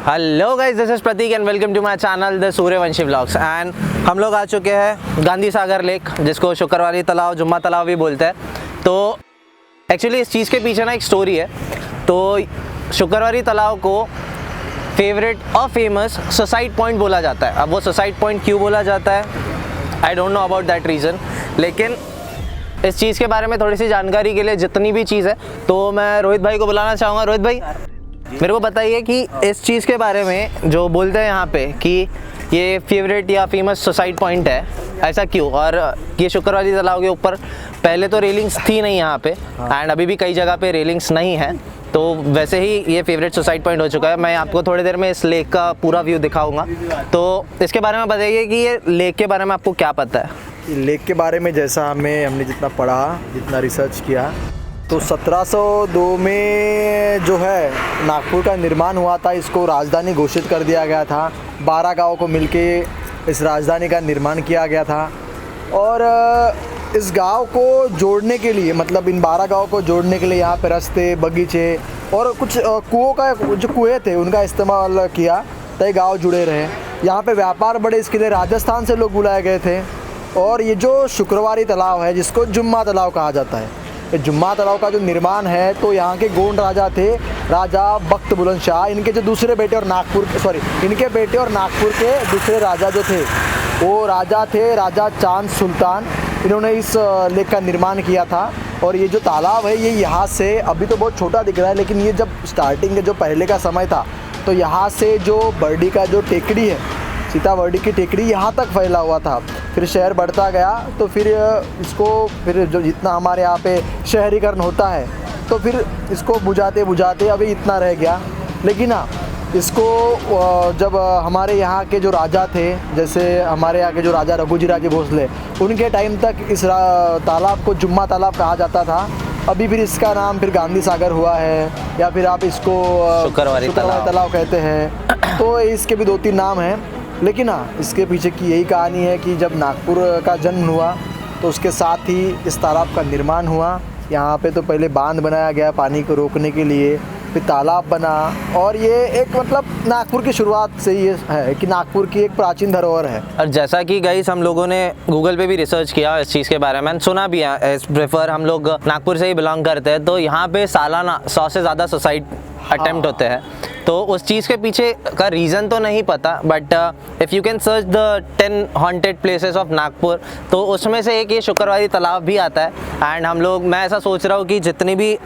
Hello guys, this is Prateek and welcome to my channel the Suryavanshi vlogs. And हम लोग आ चुके हैं गांधी सागर लेक, जिसको शुक्रवारी तालाब, जुम्मा तालाब भी बोलते हैं। तो एक्चुअली इस चीज़ के पीछे ना एक स्टोरी है। तो शुक्रवारी तालाब को फेवरेट और फेमस सुसाइड पॉइंट बोला जाता है। अब वो सुसाइड पॉइंट क्यों बोला जाता है, I don't know about that reason, लेकिन इस चीज़ के बारे में थोड़ी सी जानकारी के लिए जितनी भी चीज़ है तो मैं रोहित भाई को बुलाना चाहूँगा। रोहित भाई, मेरे को बताइए कि इस चीज़ के बारे में जो बोलते हैं यहाँ पे कि ये फेवरेट या फेमस सुसाइड पॉइंट है, ऐसा क्यों? और ये शुक्रवारी तालाब के ऊपर पहले तो रेलिंग्स थी नहीं यहाँ पे, एंड अभी भी कई जगह पे रेलिंग्स नहीं है, तो वैसे ही ये फेवरेट सुसाइड पॉइंट हो चुका है। मैं आपको थोड़ी देर में इस लेक का पूरा व्यू दिखाऊंगा, तो इसके बारे में बताइए कि ये लेक के बारे में आपको क्या पता है? लेक के बारे में जैसा हमने जितना पढ़ा, जितना रिसर्च किया, तो 1702 में जो है नागपुर का निर्माण हुआ था। इसको राजधानी घोषित कर दिया गया था। 12 गाँव को मिलके इस राजधानी का निर्माण किया गया था। और इस गांव को जोड़ने के लिए, मतलब इन 12 गाँव को जोड़ने के लिए यहाँ पे रास्ते, बगीचे और कुछ कुओं का, जो कुएँ थे उनका इस्तेमाल किया ताकि गाँव जुड़े रहे। यहाँ पे व्यापार बढ़े, इसके लिए राजस्थान से लोग बुलाए गए थे। और ये जो शुक्रवारी तालाब है, जिसको जुम्मा तालाब कहा जाता है, ये जुम्मा तालाब का जो निर्माण है, तो यहाँ के गोंड राजा थे, राजा बख्त बुलंदशाह। इनके जो दूसरे बेटे और इनके बेटे और नागपुर के दूसरे राजा जो थे, वो राजा थे राजा चांद सुल्तान। इन्होंने इस लेक का निर्माण किया था। और ये जो तालाब है, ये यहाँ से अभी तो बहुत छोटा दिख रहा है, लेकिन ये जब स्टार्टिंग के जो पहले का समय था, तो यहाँ से जो बर्डी का जो टेकड़ी है, सीताबर्डी की टेकड़ी, यहाँ तक फैला हुआ था। फिर शहर बढ़ता गया, तो फिर जो जितना हमारे यहाँ पे शहरीकरण होता है, तो फिर इसको बुझाते अभी इतना रह गया। लेकिन हाँ, इसको जब हमारे यहाँ के जो राजा थे, जैसे हमारे यहाँ के जो राजा रघुजी राजे भोसले, उनके टाइम तक इस तालाब को जुम्मा तालाब कहा जाता था। अभी फिर इसका नाम फिर गांधी सागर हुआ है, या फिर आप इसको शुक्रवारी तालाब कहते हैं। तो इसके भी 2-3 नाम हैं। लेकिन हाँ, इसके पीछे की यही कहानी है कि जब नागपुर का जन्म हुआ, तो उसके साथ ही इस तालाब का निर्माण हुआ। यहाँ पे तो पहले बांध बनाया गया पानी को रोकने के लिए, फिर तालाब बना। और ये एक, मतलब नागपुर की शुरुआत से ये है कि नागपुर की एक प्राचीन धरोहर है। और जैसा कि गाइस हम लोगों ने गूगल पे भी रिसर्च किया इस चीज़ के बारे में, सुना भी है, एज प्रेफर हम लोग नागपुर से ही बिलोंग करते हैं, तो यहाँ पे सालाना 100 से ज़्यादा सुसाइड अटेम्प्ट होते हैं। तो उस चीज़ के पीछे का रीज़न तो नहीं पता, but if you can search the 10 haunted places of Nagpur, तो उसमें से एक ये शुक्रवारी तालाब भी आता है। एंड मैं ऐसा सोच रहा हूँ कि जितनी भी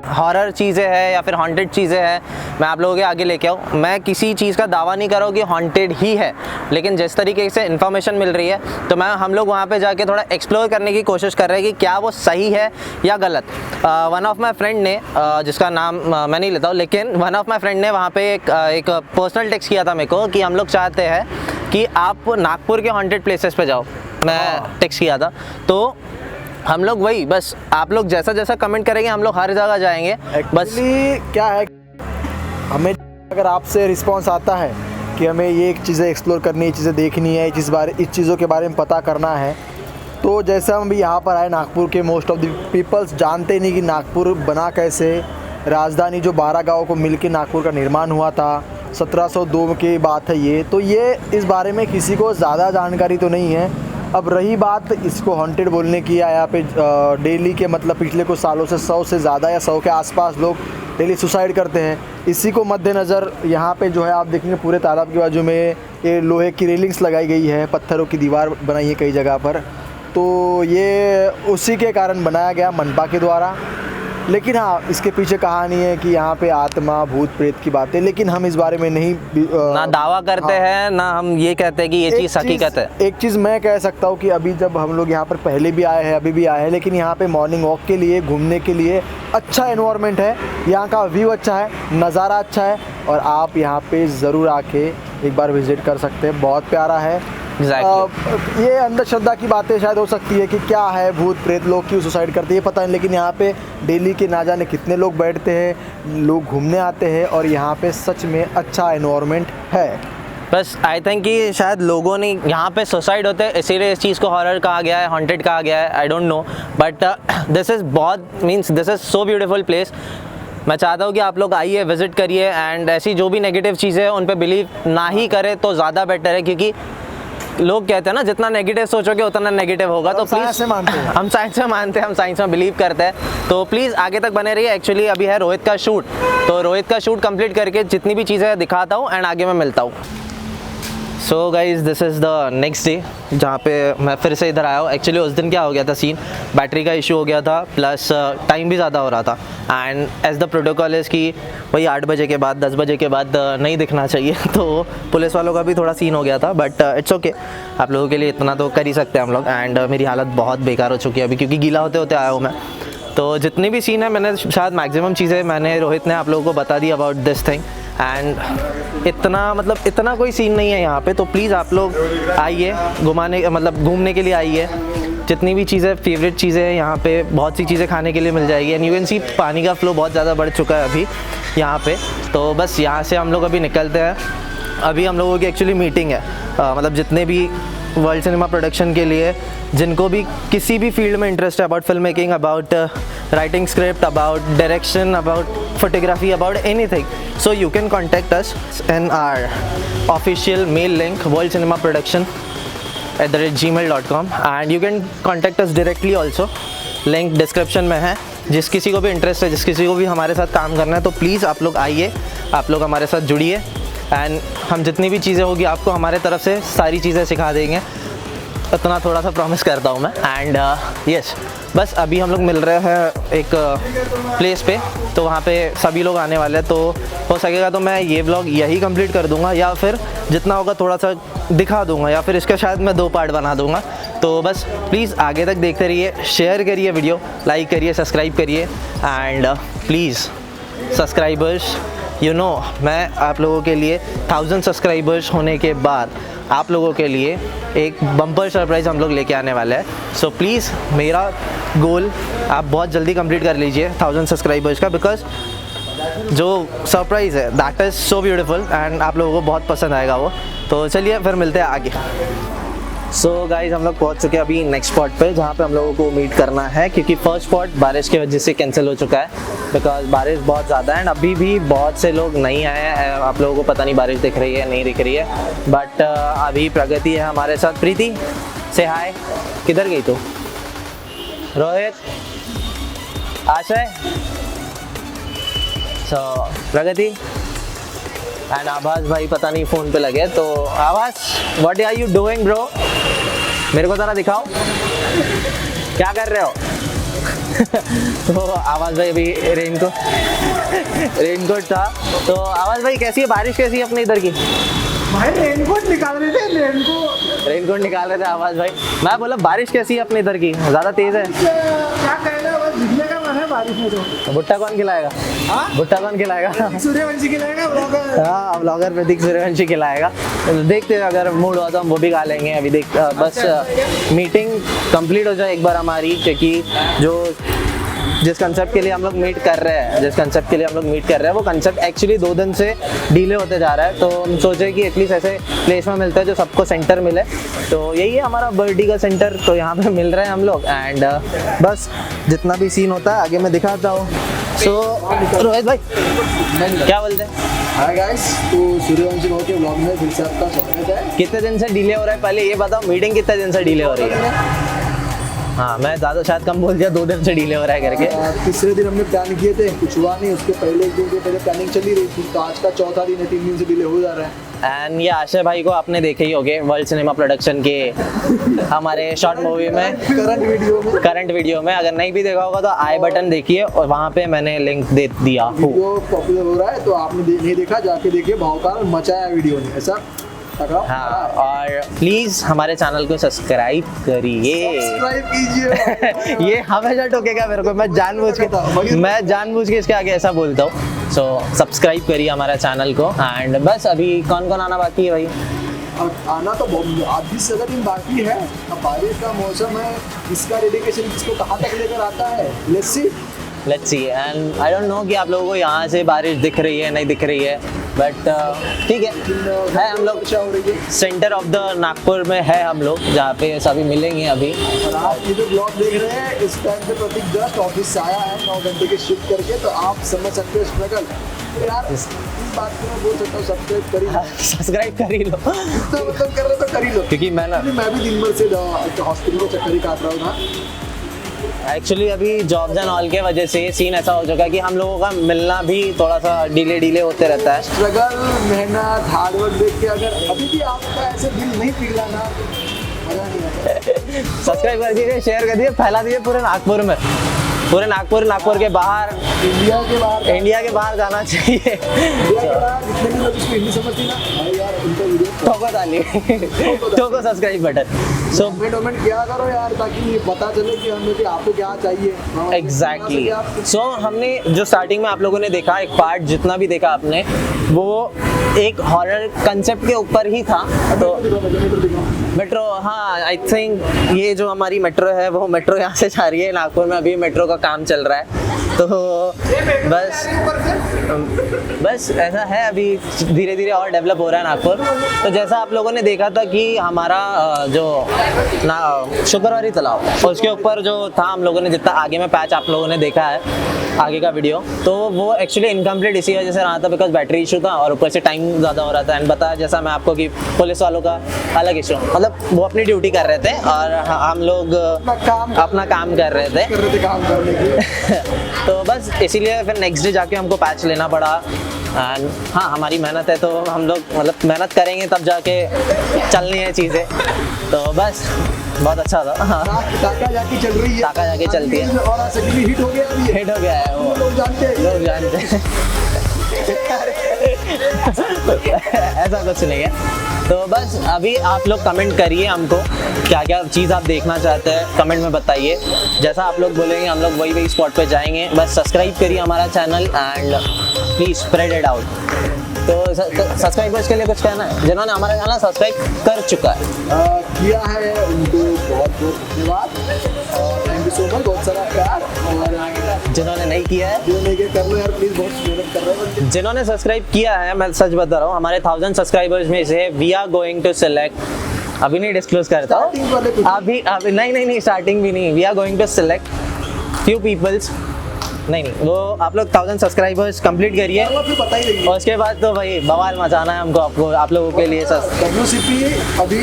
हॉरर चीज़ें हैं या फिर हॉन्टेड चीज़ें हैं, मैं आप लोगों के आगे लेके आऊँ। मैं किसी चीज़ का दावा नहीं कर रहा हूँ कि हॉन्टेड ही है, लेकिन जिस तरीके से इन्फॉर्मेशन मिल रही है, तो हम लोग वहाँ पे जाके थोड़ा एक्सप्लोर करने की कोशिश कर रहे हैं कि क्या वो सही है या गलत। वन ऑफ माई फ्रेंड ने, जिसका नाम मैं नहीं लेता हूँ, लेकिन वन ऑफ माई फ्रेंड ने वहाँ पे एक पर्सनल टेक्स्ट किया था मेरे को कि हम लोग चाहते हैं कि आप नागपुर के हॉन्टेड प्लेसेस पे जाओ। मैं टेक्स्ट किया था, तो हम लोग वही, बस आप लोग जैसा जैसा कमेंट करेंगे, हम लोग हर जगह जाएंगे। बस क्या है, हमें अगर आपसे रिस्पांस आता है कि हमें ये चीज़ें एक्सप्लोर करनी है, चीज़ें देखनी है, इस चीज़ों के बारे में पता करना है, तो जैसे हम भी यहाँ पर आए नागपुर के, मोस्ट ऑफ द पीपल्स जानते नहीं कि नागपुर बना कैसे। राजधानी जो 12 गाँव को मिलकर नागपुर का निर्माण हुआ था, 1702 की बात है ये। तो ये इस बारे में किसी को ज़्यादा जानकारी तो नहीं है। अब रही बात इसको हॉन्टेड बोलने की, या यहाँ पे डेली के, मतलब पिछले कुछ सालों से 100 से ज़्यादा या 100 के आसपास लोग डेली सुसाइड करते हैं। इसी को मद्देनज़र यहाँ पे जो है, आप देखेंगे पूरे तालाब के बाजू में ये लोहे की रेलिंग्स लगाई गई है, पत्थरों की दीवार बनाई है कई जगह पर। तो ये उसी के कारण बनाया गया, मनपा के द्वारा। लेकिन हाँ, इसके पीछे कहानी है कि यहाँ पे आत्मा, भूत प्रेत की बातें, लेकिन हम इस बारे में नहीं ना दावा करते हैं, ना हम ये कहते हैं कि ये चीज़ हकीकत है। एक चीज़ मैं कह सकता हूँ कि अभी जब हम लोग यहाँ पर पहले भी आए हैं, अभी भी आए हैं, लेकिन यहाँ पे मॉर्निंग वॉक के लिए, घूमने के लिए अच्छा एनवायरनमेंट है। यहाँ का व्यू अच्छा है, नज़ारा अच्छा है, और आप यहाँ पे ज़रूर आके एक बार विज़िट कर सकते हैं। बहुत प्यारा है। Exactly. ये अंधश्रद्धा की बातें शायद हो सकती है कि क्या है, भूत प्रेत, लोग क्यों सुसाइड करते हैं, ये पता नहीं। लेकिन यहाँ पे डेली के ना जाने कितने लोग बैठते हैं, लोग घूमने आते हैं, और यहाँ पे सच में अच्छा एनवायरनमेंट है। बस आई थिंक कि शायद लोगों ने यहाँ पे सुसाइड होते हैं, इसीलिए इस चीज़ को हॉरर कहा गया है, हॉन्टेड कहा गया है, I don't know, but this is so beautiful place. मैं चाहता हूँ कि आप लोग आइए, विजिट करिए एंड ऐसी जो भी नेगेटिव चीज़ें हैं उन पे बिलीव ना ही करें तो ज़्यादा बेटर है, क्योंकि लोग कहते हैं ना जितना नेगेटिव सोचोगे उतना नेगेटिव होगा। तो साइंस से मानते हैं। हम साइंस में मानते हैं, हम साइंस में बिलीव करते हैं, तो प्लीज़ आगे तक बने रहिए। एक्चुअली अभी है रोहित का शूट, तो रोहित का शूट कंप्लीट करके जितनी भी चीज़ें दिखाता हूँ एंड आगे मैं मिलता हूँ। So guys this is the next day जहाँ पे मैं फिर से इधर आया हूँ। एक्चुअली उस दिन क्या हो गया था सीन, बैटरी का इशू हो गया था, प्लस टाइम भी ज़्यादा हो रहा था and as the protocol is कि वही 8 बजे के बाद 10 बजे के बाद नहीं दिखना चाहिए, तो पुलिस वालों का भी थोड़ा सीन हो गया था, बट इट्स ओके, आप लोगों के लिए इतना तो कर ही सकते हैं हम लोग। एंड मेरी हालत बहुत बेकार हो चुकी है अभी, क्योंकि गीला होते होते आया हूँ मैं। तो जितनी भी सीन है मैंने शायद मैक्सिमम चीज़ें मैंने रोहित ने आप लोगों को बता दी अबाउट दिस थिंग। एंड इतना कोई सीन नहीं है यहाँ पे, तो प्लीज़ आप लोग आइए घूमने के लिए आइए। जितनी भी चीज़ें फेवरेट चीज़ें हैं यहाँ पे, बहुत सी चीज़ें खाने के लिए मिल जाएगी। एंड यू कैन सी पानी का फ्लो बहुत ज़्यादा बढ़ चुका है अभी यहाँ पे। तो बस यहाँ से हम लोग अभी निकलते हैं। अभी हम लोगों की एक्चुअली मीटिंग है, जितने भी वर्ल्ड सिनेमा प्रोडक्शन के लिए जिनको भी किसी भी फील्ड में इंटरेस्ट है, about film making, about writing script, about direction, about photography, about anything, so you can contact us in our official mail link worldcinemaproduction@gmail.com and you can contact us directly also, link description में है। जिस किसी को भी interest है, जिस किसी को भी हमारे साथ काम करना है, तो प्लीज़ आप लोग आइए, आप लोग हमारे साथ जुड़िए एंड हम जितनी भी चीज़ें होगी आपको हमारे तरफ से सारी चीज़ें सिखा देंगे, इतना थोड़ा सा प्रॉमिस करता हूँ मैं। एंड यस, बस अभी हम लोग मिल रहे हैं एक प्लेस पे, तो वहाँ पे सभी लोग आने वाले हैं, तो हो सकेगा तो मैं ये व्लॉग यही कंप्लीट कर दूँगा, या फिर जितना होगा थोड़ा सा दिखा दूँगा, या फिर इसका शायद मैं 2 पार्ट बना दूँगा। तो बस प्लीज़ आगे तक देखते रहिए, शेयर करिए वीडियो, लाइक करिए, सब्सक्राइब करिए एंड प्लीज़ सब्सक्राइबर्स, मैं आप लोगों के लिए 1000 सब्सक्राइबर्स होने के बाद आप लोगों के लिए एक बम्पर सरप्राइज़ हम लोग लेके आने वाले हैं। सो प्लीज़ मेरा गोल आप बहुत जल्दी कंप्लीट कर लीजिए 1000 सब्सक्राइबर्स का, बिकॉज जो सरप्राइज़ है that is so beautiful and आप लोगों को बहुत पसंद आएगा वो। तो चलिए फिर मिलते हैं आगे। सो गाइज हम लोग पहुंच चुके हैं अभी नेक्स्ट स्पॉट पे, जहाँ पे हम लोगों को मीट करना है, क्योंकि फर्स्ट स्पॉट बारिश की वजह से कैंसिल हो चुका है, बिकॉज बारिश बहुत ज़्यादा है एंड अभी भी बहुत से लोग नहीं आए हैं। आप लोगों को पता नहीं बारिश दिख रही है नहीं दिख रही है, बट अभी प्रगति है हमारे साथ। प्रीति से हाय, किधर गई तू? रोहित, आशय, सो प्रगति एंड आभास भाई पता नहीं फ़ोन पे लगे। तो Abhas, what are you doing bro? मेरे को ज़रा दिखाओ, क्या कर रहे हो? तो आवाज़ भाई अभी रेनकोट था। तो आवाज़ भाई कैसी है बारिश, कैसी है अपने इधर की? भाई रेनकोट निकाल रहे थे, रेनकोट निकाल रहे थे आवाज़ भाई। मैं बोला बारिश कैसी है अपने इधर की, ज़्यादा तेज़ है? क्या कहना, बस भिगने का मन है बारिश में। तो भुट्टा कौन खिलाएगा? भुट्टा कौन खिलाएगा? सूर्यवंशी खिलाएगा ब्लॉगर। हाँ, ब्लॉगर प्रतीक सूर्यवंशी खिलाएगा। देखते हैं, अगर मूड हुआ तो हम वो भी खा लेंगे। अभी बस मीटिंग कंप्लीट हो जाए एक बार हमारी, क्योंकि जिस कंसेप्ट के लिए हम लोग मीट कर रहे हैं वो कंसेप्ट एक्चुअली 2 दिन से डिले होते जा रहा है। तो हम सोचे कि एटलीस्ट ऐसे प्लेस में मिलता है जो सबको सेंटर मिले, तो यही है हमारा बर्डी का सेंटर। तो यहाँ पे मिल रहे हैं हम लोग एंड बस जितना भी सीन होता है आगे मैं दिखाता हूँ। सो रोहित भाई क्या बोलते हैं? हाय गाइस, तो सूर्यवंशी भाई के व्लॉग में फिर से आपका स्वागत है। कितने दिन से डिले हो रहा है पहले ये बताओ, मीटिंग कितने दिन से डिले हो रही है? हाँ, मैं ज़्यादा शायद कम बोल दिया, 2 दिन से डिले हो रहा है करके। तीसरे दिन हमने प्लान किए थे, कुछ हुआ नहीं, उसके पहले 1 दिन के पहले प्लानिंग चली रही थी, तो आज का चौथा दिन है, 3 दिन से डिले हो जा रहा है। एंड ये आशय भाई को आपने देखे ही होंगे वर्ल्ड सिनेमा प्रोडक्शन के हमारे शॉर्ट मूवी में, करंट वीडियो में। अगर नहीं भी देखा होगा तो आई बटन देखिए और वहाँ पे मैंने लिंक दे दिया। वीडियो पॉपुलर हो रहा है, तो आपने नहीं देखा जाके देखिए, भावकाल मचाया वीडियो ने ऐसा। हाँ, और प्लीज हमारे चैनल को सब्सक्राइब करिए। सब्सक्राइब कीजिए। ये हमेशा टोकेगा मेरे को, मैं जानबूझ के इसके आगे ऐसा बोलता हूँ। सो सब्सक्राइब करिए हमारा चैनल को। एंड बस अभी कौन कौन आना बाकी है भाई? आना तो आधी से ज़्यादा दिन बाकी है। अब बारिश का मौसम है, इसका डेडिकेशन किसको कहाँ तक लेकर आता है, let's see. And I don't know कि आप लोगों को यहाँ से बारिश दिख रही है नहीं दिख रही है, बट ठीक है हम लोग क्या हो रही है सेंटर ऑफ द नागपुर में है हम लोग, जहाँ पे सभी मिलेंगे अभी। और आप ये जो ब्लॉग देख रहे हैं इस टाइम पे प्रतीक जस्ट ऑफिस से आया है 9 घंटे की शिफ्ट करके, तो आप समझ सकते हो स्ट्रगल। तो यार इस बात को मैं बोल सकता हूँ सब्सक्राइब कर ही लो। सब्सक्राइब कर ही लो, तो मतलब कर रहे तो कर ही लो, क्योंकि मैं ना मैं भी दिन भर से हॉस्पिटल में चक्कर ही काट रहा हूँ ना। एक्चुअली अभी जॉब्स एंड ऑल के वजह से सीन ऐसा हो चुका है कि हम लोगों का मिलना भी थोड़ा सा डिले होते रहता है। स्ट्रगल, मेहनत, हार्ड वर्क देख के अगर अभी भी आपका ऐसे दिल नहीं पिघला ना, मजा नहीं आएगा। सब्सक्राइब कर दीजिए, शेयर कर दीजिए, फैला दीजिए पूरे नागपुर में, पूरे नागपुर के बाहर, इंडिया के बाहर जाना चाहिए। इंडिया के बाहर जितने भी लोग इसको हिंदी समझती ना, भाई यार उनको वीडियो ठोको डालिए, ठोको सब्सक्राइब बटन। सो कमेंट किया करो यार, ताकि पता चले कि हमें कि आपको क्या चाहिए। एग्जैक्टली। सो हमने जो स्टार्टिंग में आप लोगों ने देखा एक पार्ट, जितना भी देखा आपने, वो एक हॉरर कंसेप्ट के ऊपर ही था। तो मेट्रो, हाँ आई थिंक ये जो हमारी मेट्रो है वो मेट्रो यहाँ से जा रही है नागपुर में, अभी मेट्रो का काम चल रहा है। तो बस ऐसा है, अभी धीरे धीरे और डेवलप हो रहा है नागपुर। तो जैसा आप लोगों ने देखा था कि हमारा जो शुक्रवारी तालाब, उसके ऊपर जो था हम लोगों ने जितना आगे में पैच आप लोगों ने देखा है आगे का वीडियो, तो वो एक्चुअली इनकम्प्लीट इसी वजह से रहा था बिकॉज बैटरी इशू था और ऊपर से टाइम ज़्यादा हो रहा था। एंड बताया जैसा मैं आपको कि पुलिस वालों का अलग इशू, मतलब वो अपनी ड्यूटी कर रहे थे और हम लोग अपना काम कर रहे थे काम करने की। तो बस इसीलिए फिर नेक्स्ट डे जाके हमको पैच लेना पड़ा। एंड हाँ हमारी मेहनत है, तो हम लोग मतलब मेहनत करेंगे तब जाके चलनी है चीज़ें। तो बस बहुत अच्छा था। हाँ टाका जाके चल रही है, टाका जाके चलती है और आज हिट हो गया अभी, हिट हो गया है वो, लोग जानते हैं, लोग जानते हैं। ऐसा कुछ नहीं है। तो बस अभी आप लोग कमेंट करिए हमको क्या क्या चीज़ आप देखना चाहते हैं, कमेंट में बताइए। जैसा आप लोग बोलेंगे हम लोग वही स्पॉट पे जाएंगे। बस सब्सक्राइब करिए हमारा channel and please spread it out. तो सब्सक्राइबर्स के लिए कुछ कहना है, जिन्होंने हमारा चैनल सब्सक्राइब कर चुका है, किया है, उनको बहुत बहुत धन्यवाद। थैंक यू सो मच, बहुत सारा प्यार। और जिन्होंने नहीं किया है, जो नहीं कर लो यार प्लीज़, बहुत मेहनत कर रहे हैं। जिन्होंने सब्सक्राइब किया है, मैं सच बता रहा हूँ, हमारे 1000 सब्सक्राइबर्स में से we are going to select, अभी नहीं डिस्क्लोज करता हूँ, अभी नहीं स्टार्टिंग भी नहीं, we are going to select few peoples. नहीं वो आप लोग 1000 सब्सक्राइबर्स कंप्लीट करिए पता ही नहीं, और उसके बाद तो भाई बवाल मचाना है हमको, आपको आप लोगों के लिए। WCP अभी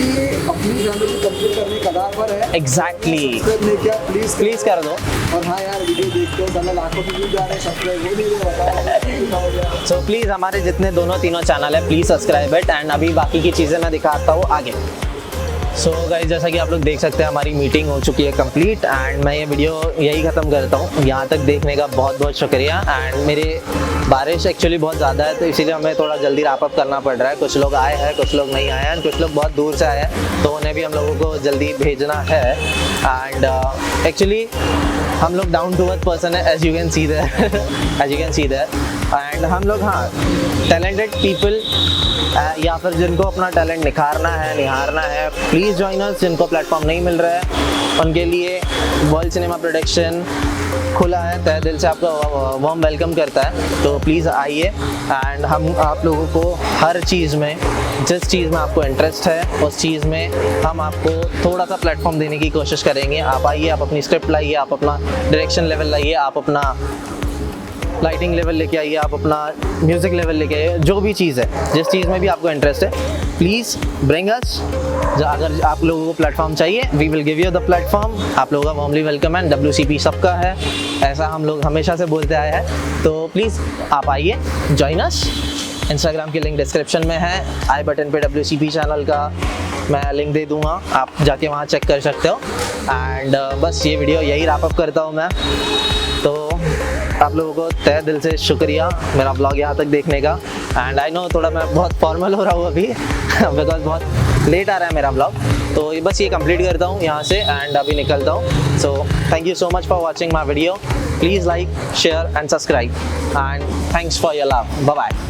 अपनी फैमिली कंप्लीट करने के कगार पर है। एग्जैक्टली, क्या प्लीज कर दो। और हाँ यार वीडियो देखते हो, पहले लाखों में व्यू जा रहे हैं, सब्सक्राइब वो नहीं बताओ। सो प्लीज़ हमारे जितने तीनों चैनल है प्लीज़ सब्सक्राइब इट। एंड अभी बाकी की चीज़ें मैं दिखाता हूँ आगे। सो गाइस जैसा कि आप लोग देख सकते हैं हमारी मीटिंग हो चुकी है कंप्लीट एंड मैं ये वीडियो यही ख़त्म करता हूँ। यहाँ तक देखने का बहुत बहुत शुक्रिया। एंड मेरे बारिश एक्चुअली बहुत ज़्यादा है तो इसीलिए हमें थोड़ा जल्दी रैप अप करना पड़ रहा है। कुछ लोग आए हैं, कुछ लोग नहीं आए हैं, कुछ लोग बहुत दूर से आए हैं, तो उन्हें भी हम लोगों को जल्दी भेजना है। एंड एक्चुअली हम लोग डाउन टू अर्थ पर्सन है, as you can see there. And हम लोग हाँ टैलेंटेड पीपल या फिर जिनको अपना टैलेंट निखारना है प्लीज़ जॉइन अस। जिनको प्लेटफॉर्म नहीं मिल रहा है उनके लिए वर्ल्ड सिनेमा प्रोडक्शन खुला है, तहे दिल से आपका वार्म वेलकम करता है। तो प्लीज़ आइए एंड हम आप लोगों को हर चीज़ में, जिस चीज़ में आपको इंटरेस्ट है उस चीज़ में हम आपको थोड़ा सा प्लेटफॉर्म देने की कोशिश करेंगे। आप आइए, आप अपनी स्क्रिप्ट लाइए, आप अपना डायरेक्शन लेवल लाइए, आप अपना लाइटिंग लेवल लेके आइए, आप अपना म्यूज़िक लेवल लेके आइए, जो भी चीज़ है, जिस चीज़ में भी आपको इंटरेस्ट है प्लीज़ ब्रिंग अस। अगर आप लोगों को प्लेटफॉर्म चाहिए we will give you the platform. आप लोगों का वार्मली वेलकम है। WCP सबका है, ऐसा हम लोग हमेशा से बोलते आए हैं। तो प्लीज़ आप आइए, जॉइन अस। इंस्टाग्राम की लिंक डिस्क्रिप्शन में है, आई बटन पे WCP चैनल का मैं लिंक दे दूँगा, आप जाके वहाँ चेक कर सकते हो। एंड बस ये वीडियो यही रैप अप करता हूँ मैं। तो आप लोगों को तहे दिल से शुक्रिया मेरा ब्लॉग यहाँ तक देखने का। एंड आई नो थोड़ा मैं बहुत फॉर्मल हो रहा हूँ अभी बिकॉज बहुत लेट आ रहा है मेरा ब्लॉग। तो बस ये कंप्लीट करता हूँ यहाँ से एंड अभी निकलता हूँ। So thank you so much for watching my video. Please like, share and subscribe and thanks for your love. Bye bye.